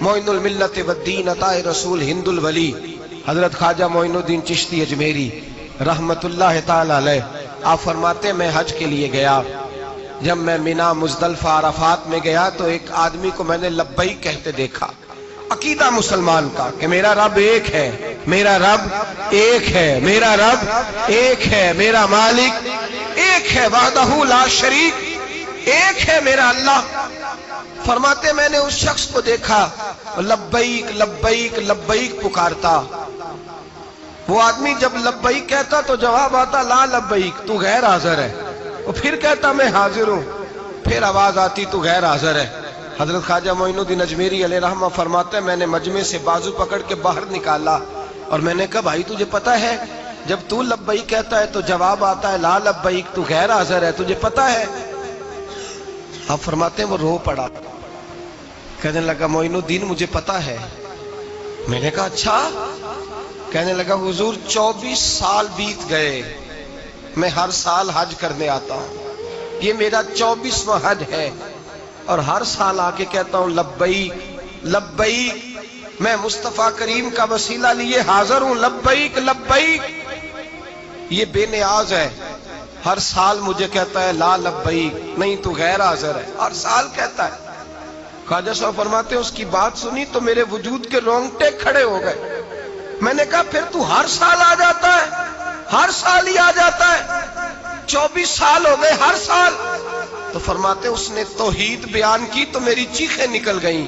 معین الملت والدین عطا رسول ہند الولی حضرت خواجہ معین الدین چشتی اجمیری رحمت اللہ تعالی علیہ، آپ فرماتے میں حج کے لیے گیا، جب میں مینا مزدلفہ عرفات میں گیا تو ایک آدمی کو میں نے لبیک کہتے دیکھا، عقیدہ مسلمان کا کہ میرا رب ایک ہے، میرا رب ایک ہے، میرا رب ایک ہے، میرا مالک ایک ہے، وحدہ لا شریک، ایک ہے میرا اللہ۔ فرماتے میں نے اس شخص کو دیکھا لبیک لبیک لبیک پکارتا، وہ آدمی جب لبیک کہتا تو جواب آتا لا لبیک، تو غیر حاضر ہے، وہ پھر کہتا میں حاضر ہوں، پھر آواز آتی تو غیر حاضر ہے۔ حضرت خواجہ معین الدین اجمیری علیہ رحمہ فرماتے ہیں میں نے مجمع سے بازو پکڑ کے باہر نکالا اور میں نے کہا بھائی تجھے پتہ ہے جب تو لبیک کہتا ہے تو جواب آتا ہے لا لبیک، تو غیر حاضر ہے، تجھے پتہ ہے؟ آپ فرماتے ہیں وہ رو پڑا، کہنے لگا معین الدین مجھے پتہ ہے۔ میں نے کہا اچھا؟ کہنے لگا حضور 24 سال بیت گئے، میں ہر سال حج کرنے آتا ہوں، یہ میرا 24واں حج ہے، اور ہر سال آ کے کہتا ہوں لبیک لبیک، میں مصطفیٰ کریم کا وسیلہ لیے حاضر ہوں، لبیک لبیک۔ یہ بے نیاز ہے، ہر سال مجھے کہتا ہے لا لبیک، نہیں تو غیر حاضر ہے، ہر سال کہتا ہے۔ خواجہ صاحب فرماتے ہیں اس کی بات سنی تو میرے وجود کے رونگٹے کھڑے ہو گئے۔ میں نے کہا پھر تو ہر سال آ جاتا ہے، ہر سال ہی آ جاتا ہے، 24 سال ہو گئے ہر سال۔ تو فرماتے اس نے توحید بیان کی تو میری چیخیں نکل گئیں،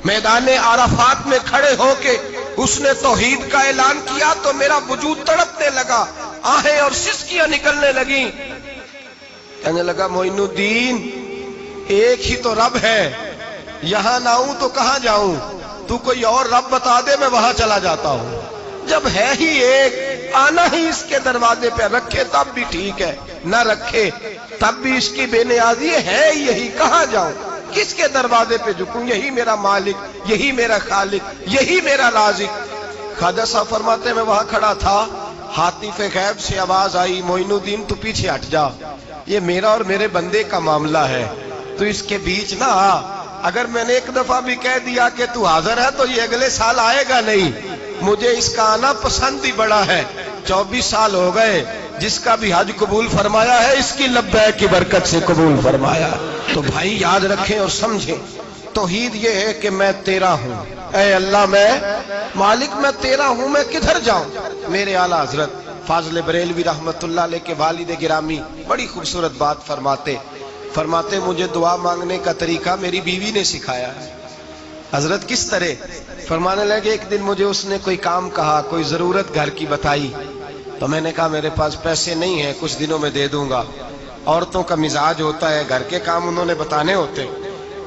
میدان عرفات میں کھڑے ہو کے اس نے توحید کا اعلان کیا تو میرا وجود تڑپنے لگا، آہیں اور سسکیاں نکلنے لگیں۔ کہنے لگا معین الدین ایک ہی تو رب ہے، یہاں نہ ہوں تو کہاں جاؤں، تو کوئی اور رب بتا دے میں وہاں چلا جاتا ہوں، جب ہے ہی ایک آنا ہی اس کے دروازے پہ، رکھے تب بھی ٹھیک ہے، نہ رکھے تب بھی اس کی بے نیازی ہے یہی، کہاں جاؤں، کس کے دروازے پہ جھکوں، یہی میرا مالک، یہی میرا خالق، یہی میرا رازق۔ خواجہ صاحب فرماتے ہیں میں وہاں کھڑا تھا، حاطف غیب سے آواز آئی معین الدین تو پیچھے ہٹ جا، یہ میرا اور میرے بندے کا معاملہ ہے، تو اس کے بیچ نہ آ، اگر میں نے ایک دفعہ بھی کہہ دیا کہ تو حاضر ہے تو یہ اگلے سال آئے گا نہیں، مجھے اس کا آنا پسند ہی بڑا ہے۔ 24 سال ہو گئے، جس کا بھی حج قبول فرمایا ہے اس کی لبیک کی برکت سے قبول فرمایا۔ تو بھائی یاد رکھیں اور سمجھیں، توحید یہ ہے کہ میں تیرا ہوں، اے اللہ میں مالک میں تیرا ہوں، میں کدھر جاؤں۔ میرے اعلیٰ حضرت فاضل بریلوی رحمت اللہ علیہ کے والد گرامی بڑی خوبصورت بات فرماتے مجھے دعا مانگنے کا طریقہ میری بیوی نے سکھایا ہے۔ حضرت کس طرح؟ فرمانے لگے ایک دن مجھے اس نے کوئی کام کہا، کوئی ضرورت گھر کی بتائی، تو میں نے کہا میرے پاس پیسے نہیں ہیں، کچھ دنوں میں دے دوں گا۔ عورتوں کا مزاج ہوتا ہے، گھر کے کام انہوں نے بتانے ہوتے۔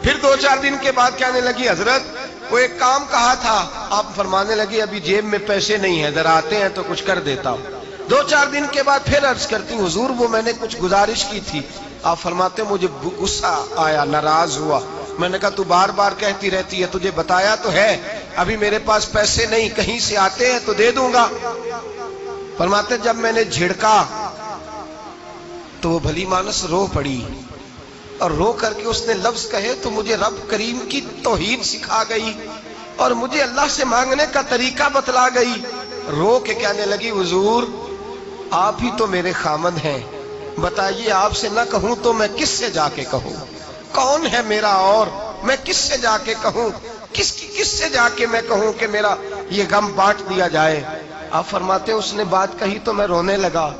پھر 2-4 دن کے بعد کہنے لگی حضرت وہ ایک کام کہا تھا، آپ فرمانے لگے ابھی جیب میں پیسے نہیں ہیں، ذرا آتے ہیں تو کچھ کر دیتا ہوں۔ 2-4 دن کے بعد پھر عرض کرتی ہوں حضور وہ میں نے کچھ گزارش کی تھی، آپ فرماتے مجھے غصہ آیا، ناراض ہوا، میں نے کہا تو بار بار کہتی رہتی ہے، تجھے بتایا تو ہے، ابھی میرے پاس پیسے نہیں، کہیں سے آتے ہیں تو دے دوں گا۔ فرماتے جب میں نے جھڑکا تو وہ بھلی مانس رو پڑی، اور رو کر کے اس نے لفظ کہے تو مجھے رب کریم کی توحید سکھا گئی اور مجھے اللہ سے مانگنے کا طریقہ بتلا گئی۔ رو کے کہنے لگی حضور آپ ہی تو میرے خامد ہیں، بتائیے آپ سے نہ کہوں تو میں کس سے جا کے کہوں، کون ہے میرا اور میں کس سے جا کے کہوں، کس سے جا کے میں کہوں کہ میرا یہ غم بانٹ دیا جائے۔ آپ فرماتے ہیں اس نے بات کہی تو میں رونے لگا،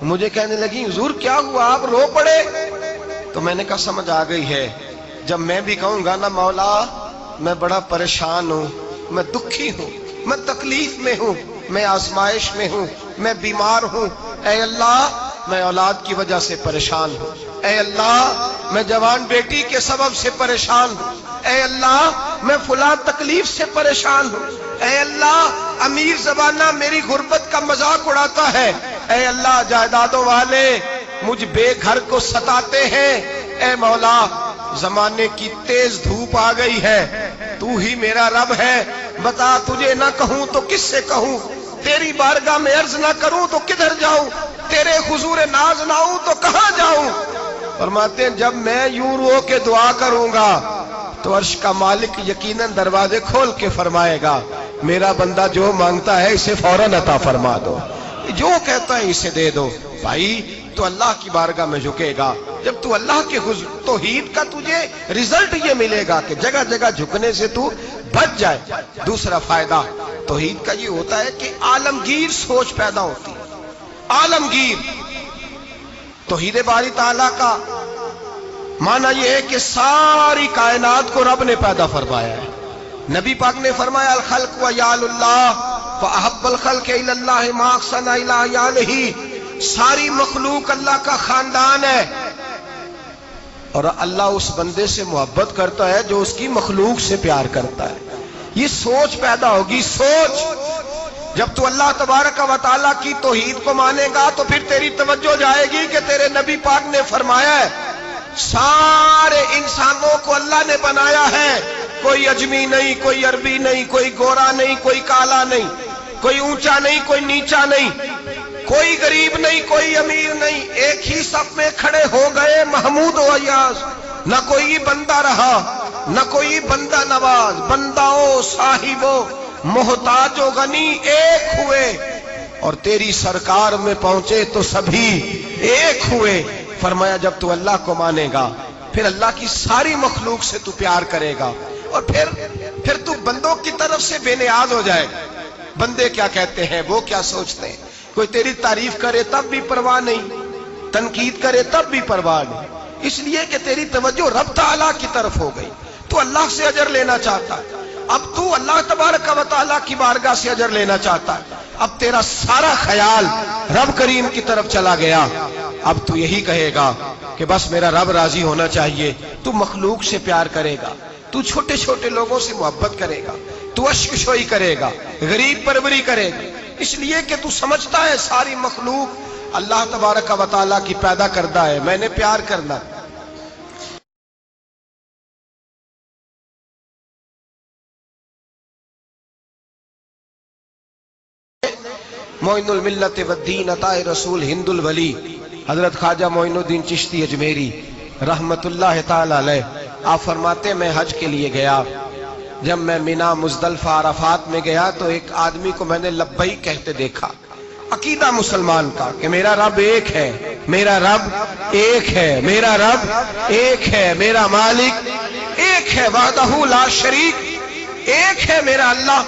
مجھے کہنے لگی حضور کیا ہوا آپ رو پڑے؟ تو میں نے کہا سمجھ آ گئی ہے، جب میں بھی کہوں گا نا مولا میں بڑا پریشان ہوں، میں دکھی ہوں، میں تکلیف میں ہوں، میں آزمائش میں ہوں، میں بیمار ہوں، اے اللہ میں اولاد کی وجہ سے پریشان ہوں، اے اللہ میں جوان بیٹی کے سبب سے پریشان ہوں، اے اللہ میں فلاں تکلیف سے پریشان ہوں، اے اللہ امیر زبانہ میری غربت کا مذاق اڑاتا ہے، اے اللہ جائیدادوں والے مجھ بے گھر کو ستاتے ہیں، اے مولا زمانے کی تیز دھوپ آ گئی ہے، تو ہی میرا رب ہے، بتا تجھے نہ کہوں تو کس سے کہوں، تیری بارگاہ میں عرض نہ کروں تو کدھر جاؤں، تیرے حضور ناز نہ ہوں تو کہاں جاؤں۔ فرماتے ہیں جب میں یوں رو کے دعا کروں گا تو عرش کا مالک یقیناً دروازے کھول کے فرمائے گا میرا بندہ جو مانگتا ہے اسے فوراً عطا فرما دو، جو کہتا ہے اسے دے دو۔ بھائی تو اللہ کی بارگاہ میں جھکے گا، جب تو اللہ کے توحید کا تجھے رزلٹ یہ ملے گا کہ جگہ جگہ جھکنے سے تو بچ جائے۔ دوسرا فائدہ توحید کا یہ ہوتا ہے کہ عالمگیر سوچ پیدا ہوتی ہے۔ عالمگیر توحید باری تعالیٰ کا معنی یہ ہے کہ ساری کائنات کو رب نے پیدا فرمایا ہے۔ نبی پاک نے فرمایا الخلق وعیال اللہ فاحب الخلق الی اللہ ما احسن الی عیالہ، ساری مخلوق اللہ کا خاندان ہے اور اللہ اس بندے سے محبت کرتا ہے جو اس کی مخلوق سے پیار کرتا ہے۔ یہ سوچ پیدا ہوگی، سوچ۔ جب تو اللہ تبارک و تعالیٰ کی توحید کو مانے گا تو پھر تیری توجہ جائے گی کہ تیرے نبی پاک نے فرمایا ہے سارے انسانوں کو اللہ نے بنایا ہے، کوئی اجمی نہیں، کوئی عربی نہیں، کوئی گورا نہیں، کوئی کالا نہیں، کوئی اونچا نہیں، کوئی نیچا نہیں، کوئی غریب نہیں، کوئی امیر نہیں، ایک ہی صف میں کھڑے ہو گئے محمود و ایاز۔ نہ کوئی بندہ رہا نہ کوئی بندہ نواز، بنداؤ صاحبو محتاج و غنی ایک ہوئے، اور تیری سرکار میں پہنچے تو سبھی ایک ہوئے۔ فرمایا جب تو اللہ کو مانے گا پھر اللہ کی ساری مخلوق سے تو پیار کرے گا، اور پھر تو بندوں کی طرف سے بے نیاز ہو جائے گا۔ بندے کیا کہتے ہیں، وہ کیا سوچتے ہیں، کوئی تیری تعریف کرے تب بھی پرواہ نہیں، تنقید کرے تب بھی پرواہ نہیں، اس لیے کہ تیری توجہ رب تعالیٰ کی طرف ہو گئی، تو اللہ سے اجر لینا چاہتا ہے۔ اب تو اللہ تبارک و تعالیٰ کی بارگاہ سے اجر لینا چاہتا ہے، اب تیرا سارا خیال رب کریم کی طرف چلا گیا۔ اب تو یہی کہے گا کہ بس میرا رب راضی ہونا چاہیے۔ تو مخلوق سے پیار کرے گا، تو چھوٹے چھوٹے لوگوں سے محبت کرے گا، تو اشک شوئی کرے گا، غریب پروری کرے گا، اس لیے کہ تو سمجھتا ہے ساری مخلوق اللہ تبارک و تعالیٰ کی پیدا کردہ ہے، میں نے پیار کرنا۔ معین الملت والدین عطا رسول ہند الولی حضرت خواجہ معین الدین چشتی اجمیری رحمت اللہ تعالی علیہ، آپ فرماتے میں حج کے لیے گیا، جب میں مینا مزدلفہ عرفات میں گیا تو ایک آدمی کو میں نے لبیک کہتے دیکھا، عقیدہ مسلمان کا کہ میرا رب ایک ہے، میرا رب ایک ہے، میرا رب ایک ہے، میرا مالک ایک ہے، وحدہ لا شریک ایک ہے میرا اللہ۔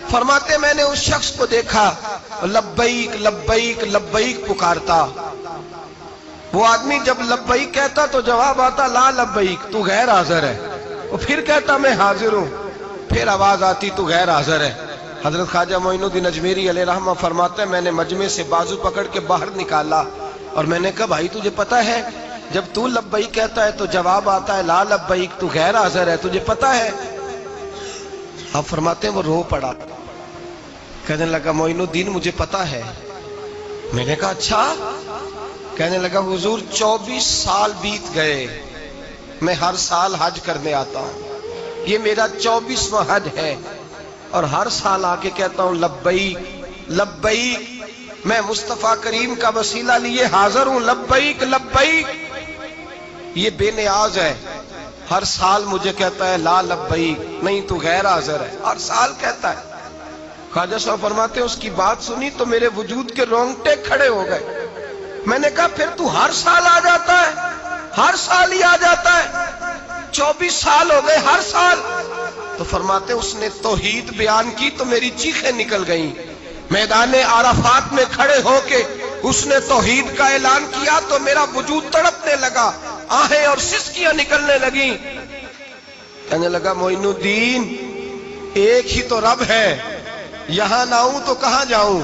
فرماتے میں نے اس شخص کو دیکھا لبیک لبیک لبیک پکارتا، وہ آدمی جب لبیک کہتا تو جواب آتا لا لبیک، تو غیر حاضر ہے، وہ پھر کہتا میں حاضر ہوں، پھر آواز آتی تو غیر حاضر ہے۔ حضرت خواجہ معین الدین اجمیری علیہ رحمہ فرماتے ہیں میں نے مجمع سے بازو پکڑ کے باہر نکالا اور میں نے کہا بھائی تجھے پتا ہے جب تو لبیک کہتا ہے تو جواب آتا ہے لا لبیک، تو غیر حاضر ہے، تجھے پتا ہے؟ آپ فرماتے ہیں وہ رو پڑا، کہنے لگا معین الدین مجھے پتا ہے۔ میں نے کہا اچھا؟ کہنے لگا حضور 24 سال بیت گئے، میں ہر سال حج کرنے آتا ہوں، یہ میرا 24واں حج ہے، اور ہر سال آ کے کہتا ہوں لبیک لبیک، میں مصطفیٰ کریم کا وسیلہ لیے حاضر ہوں، لبیک لبیک۔ یہ بے نیاز ہے، ہر سال مجھے کہتا ہے لا لبیک، نہیں تو غیر حاضر ہے، ہر سال کہتا ہے۔ خواجہ صاحب فرماتے ہیں اس کی بات سنی تو میرے وجود کے رونگٹے کھڑے ہو گئے۔ میں نے کہا پھر تو ہر سال آ جاتا ہے، ہر سال ہی آ جاتا ہے، 24 سال ہو گئے ہر سال۔ تو فرماتے اس نے توحید بیان کی تو میری چیخیں نکل گئیں، میدان عرفات میں کھڑے ہو کے اس نے توحید کا اعلان کیا تو میرا وجود تڑپنے لگا، آہیں اور سسکیاں نکلنے لگیں۔ کہنے لگا معین الدین ایک ہی تو رب ہے، یہاں نہ ہوں تو کہاں جاؤں،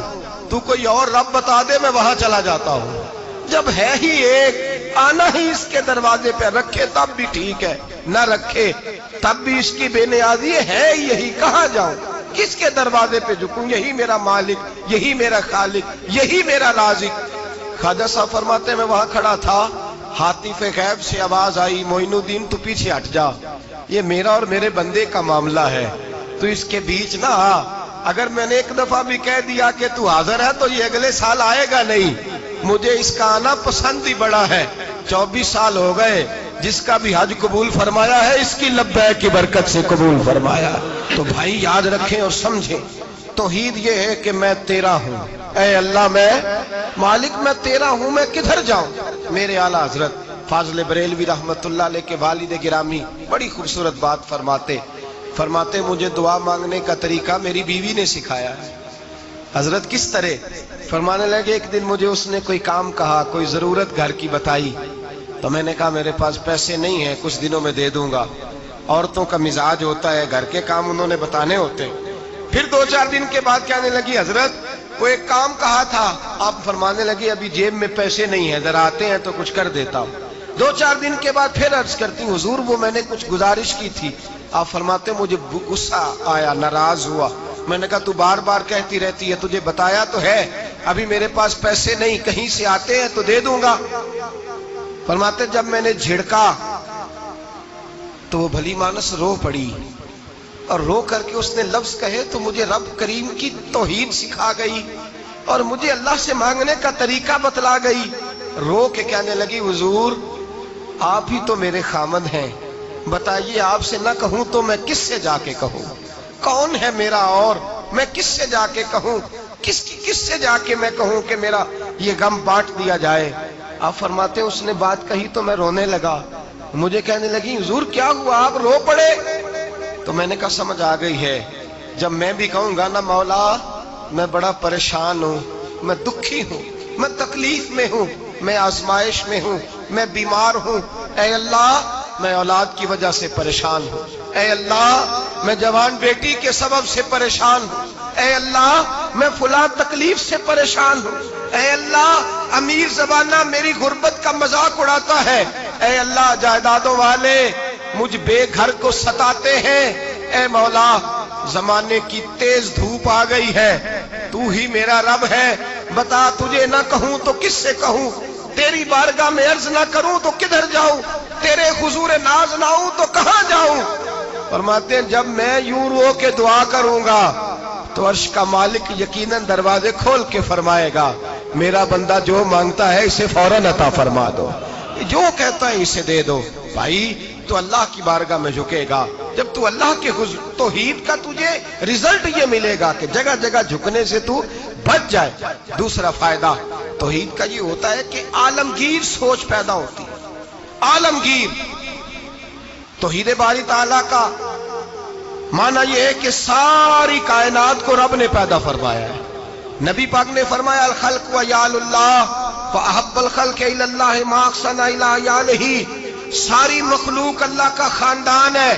تو کوئی اور رب بتا دے میں وہاں چلا جاتا ہوں، جب ہے ہی ایک آنا ہی اس کے دروازے پہ، رکھے تب بھی ٹھیک ہے نہ رکھے تب بھی اس کی بے نیازی ہے، یہی کہاں جاؤں، کس کے دروازے پہ جھکوں، یہی میرا مالک، یہی میرا خالق، یہی میرا رازق۔ خواجہ صاحب فرماتے میں وہاں کھڑا تھا، حاطف غیب سے آواز آئی معین الدین تو پیچھے ہٹ جا، یہ میرا اور میرے بندے کا معاملہ ہے، تو اس کے بیچ نہ آ، اگر میں نے ایک دفعہ بھی کہہ دیا کہ تو حاضر ہے تو یہ اگلے سال آئے گا نہیں، مجھے اس کا آنا پسند ہی بڑا ہے۔ 24 سال ہو گئے، جس کا بھی حج قبول فرمایا ہے اس کی لبیک کی برکت سے قبول فرمایا۔ تو بھائی یاد رکھیں اور سمجھیں، توحید یہ ہے کہ میں تیرا ہوں، اے اللہ میں مالک میں تیرا ہوں، میں کدھر جاؤں۔ میرے اعلیٰ حضرت فاضل بریلوی رحمت اللہ علیہ کے والد گرامی بڑی خوبصورت بات فرماتے مجھے دعا مانگنے کا طریقہ میری بیوی نے سکھایا ہے۔ حضرت کس طرح؟ فرمانے لگے ایک دن مجھے اس نے کوئی کام کہا، کوئی ضرورت گھر کی بتائی، تو میں نے کہا میرے پاس پیسے نہیں ہیں، کچھ دنوں میں دے دوں گا۔ عورتوں کا مزاج ہوتا ہے، گھر کے کام انہوں نے بتانے ہوتے۔ پھر 2-4 دن کے بعد کہنے لگی حضرت وہ ایک کام کہا تھا، آپ فرمانے لگے ابھی جیب میں پیسے نہیں ہیں، ذرا آتے ہیں تو کچھ کر دیتا ہوں۔ 2-4 دن کے بعد پھر عرض کرتی ہوں حضور وہ میں نے کچھ گزارش کی تھی، آپ فرماتے مجھے غصہ آیا، ناراض ہوا۔ میں نے کہا تو بار بار کہتی رہتی ہے، تجھے بتایا تو ہے، ابھی میرے پاس پیسے نہیں، کہیں سے آتے ہیں تو دے دوں گا۔ فرماتے جب میں نے جھڑکا تو وہ بھلی مانس رو پڑی، اور رو کر کے اس نے لفظ کہے تو مجھے رب کریم کی توحید سکھا گئی اور مجھے اللہ سے مانگنے کا طریقہ بتلا گئی۔ رو کے کہنے لگی حضور آپ ہی تو میرے خامد ہیں، بتائیے آپ سے نہ کہوں تو میں کس سے جا کے کہوں؟ کون ہے میرا اور میں کس سے جا کے کہوں؟ کس سے جا کے میں کہوں کہ میرا یہ غم بانٹ دیا جائے؟ آپ فرماتے ہیں اس نے بات کہی تو میں رونے لگا۔ مجھے کہنے لگی حضور کیا ہوا آپ رو پڑے؟ تو میں نے کہا سمجھ آ گئی ہے، جب میں بھی کہوں گا نا مولا میں بڑا پریشان ہوں، میں دکھی ہوں، میں تکلیف میں ہوں، میں آزمائش میں ہوں، میں بیمار ہوں، اے اللہ میں اولاد کی وجہ سے پریشان ہوں، اے اللہ میں جوان بیٹی کے سبب سے پریشان ہوں، اے اللہ میں فلاں تکلیف سے پریشان ہوں، اے اللہ امیر زبانہ میری غربت کا مذاق اڑاتا ہے، اے اللہ جائیدادوں والے مجھ بے گھر کو ستاتے ہیں، اے مولا زمانے کی تیز دھوپ آ گئی ہے، تو ہی میرا رب ہے، بتا تجھے نہ کہوں تو کس سے کہوں؟ تیری بارگاہ میں عرض نہ کروں تو کدھر جاؤں؟ تیرے حضور ناز نہ ہوں تو کہاں جاؤں؟ فرماتے ہیں جب میں یوں رو کے دعا کروں گا تو عرش کا مالک یقیناً دروازے کھول کے فرمائے گا میرا بندہ جو مانگتا ہے اسے فوراً عطا فرما دو، جو کہتا ہے اسے دے دو۔ بھائی تو اللہ کی بارگاہ میں جھکے گا، جب تو اللہ کے توحید کا تجھے رزلٹ یہ ملے گا کہ جگہ جگہ جھکنے سے تو بچ جائے۔ دوسرا فائدہ توحید کا یہ ہوتا ہے کہ عالمگیر سوچ پیدا ہوتی ہے۔ عالمگیر توحید باری تعالیٰ کا معنی یہ ہے کہ ساری کائنات کو رب نے پیدا فرمایا ہے۔ نبی پاک نے فرمایا الخلق وعیال اللہ فاحب الخلق الی اللہ ما احسن الی عیالہ، ساری مخلوق اللہ کا خاندان ہے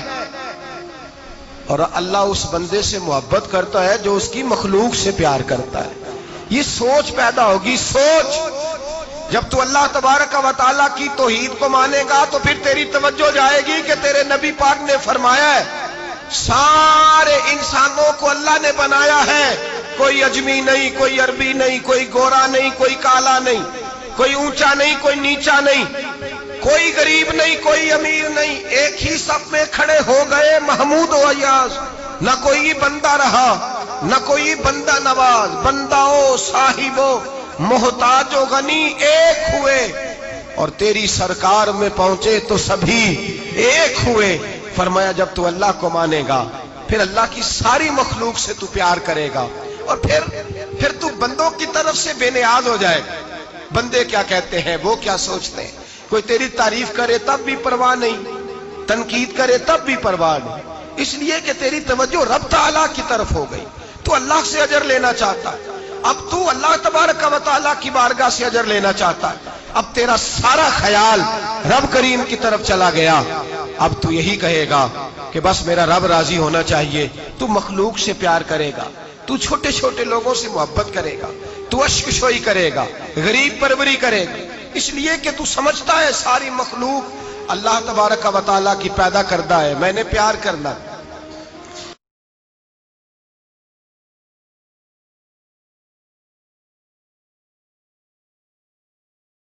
اور اللہ اس بندے سے محبت کرتا ہے جو اس کی مخلوق سے پیار کرتا ہے۔ یہ سوچ پیدا ہوگی، سوچ جب تو اللہ تبارک و تعالیٰ کی توحید کو مانے گا تو پھر تیری توجہ جائے گی کہ تیرے نبی پاک نے فرمایا ہے سارے انسانوں کو اللہ نے بنایا ہے، کوئی اجمی نہیں، کوئی عربی نہیں، کوئی گورا نہیں، کوئی کالا نہیں، کوئی اونچا نہیں، کوئی نیچا نہیں، کوئی غریب نہیں، کوئی امیر نہیں، ایک ہی سب میں کھڑے ہو گئے محمود و ایاز، نہ کوئی بندہ رہا نہ کوئی بندہ نواز، بنداؤ صاحبو محتاج و غنی ایک ہوئے اور تیری سرکار میں پہنچے تو سبھی ایک ہوئے۔ فرمایا جب تو اللہ کو مانے گا پھر اللہ کی ساری مخلوق سے تو پیار کرے گا اور پھر تو بندوں کی طرف سے بے نیاز ہو جائے گا۔ بندے کیا کہتے ہیں، وہ کیا سوچتے ہیں، کوئی تیری تعریف کرے تب بھی پرواہ نہیں، تنقید کرے تب بھی پرواہ نہیں، اس لیے کہ تیری توجہ رب تعالیٰ کی طرف ہو گئی، تو اللہ سے اجر لینا چاہتا ہے۔ اب تو اللہ تبارک و تعالیٰ کی بارگاہ سے اجر لینا چاہتا ہے، اب تیرا سارا خیال رب کریم کی طرف چلا گیا، اب تو یہی کہے گا کہ بس میرا رب راضی ہونا چاہیے۔ تو مخلوق سے پیار کرے گا، تو چھوٹے چھوٹے لوگوں سے محبت کرے گا، تو اشک شوئی کرے گا، غریب پروری کرے گا، اس لیے کہ تو سمجھتا ہے ساری مخلوق اللہ تبارک و تعالیٰ کی پیدا کردہ ہے، میں نے پیار کرنا۔